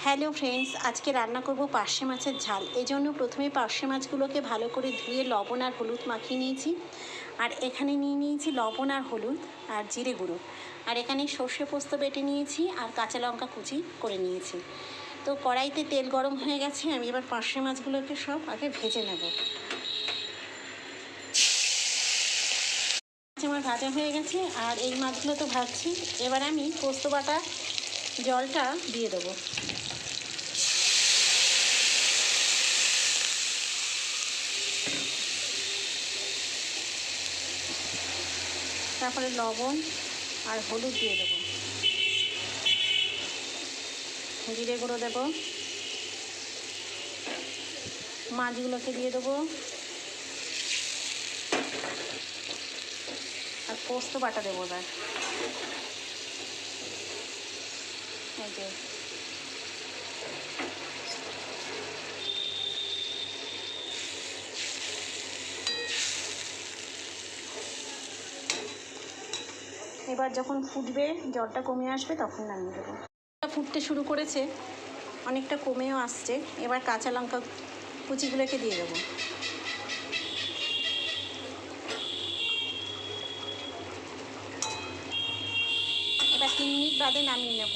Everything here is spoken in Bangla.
হ্যালো ফ্রেন্ডস, আজকে রান্না করব পার্শে মাছের ঝাল। এই জন্য প্রথমে পার্শে মাছগুলোকে ভালো করে ধুয়ে লবণ আর হলুদ মাখিয়ে নিয়েছি। আর এখানে নিয়ে নিয়েছি লবণ আর হলুদ আর জিরে গুঁড়ো। আর এখানে সর্ষে পোস্ত বেটে নিয়েছি আর কাঁচা লঙ্কা কুচি করে নিয়েছি। তো কড়াইতে তেল গরম হয়ে গেছে, আমি এবার পার্শে মাছগুলোকে সব আগে ভেজে নেব। আমার ভাজা হয়ে গেছে আর এই মাছগুলো তো ভাজছি। এবার আমি পোস্ত বাটা জলটা দিয়ে দেবো। তারপরে লবণ আর হলুদ দিয়ে দেবো, জিরে গুঁড়ো দেবো, মাছগুলোকে দিয়ে দেবো আর পোস্ত বাটা দেবো। এবার এই যে এবার যখন ফুটবে, জলটা কমে আসবে, তখন নামিয়ে দেবো। ফুটতে শুরু করেছে, অনেকটা কমেও আসছে। এবার কাঁচা লঙ্কা কুচিগুলোকে দিয়ে দেবো। এবার 3 মিনিট বাদে নামিয়ে নেব।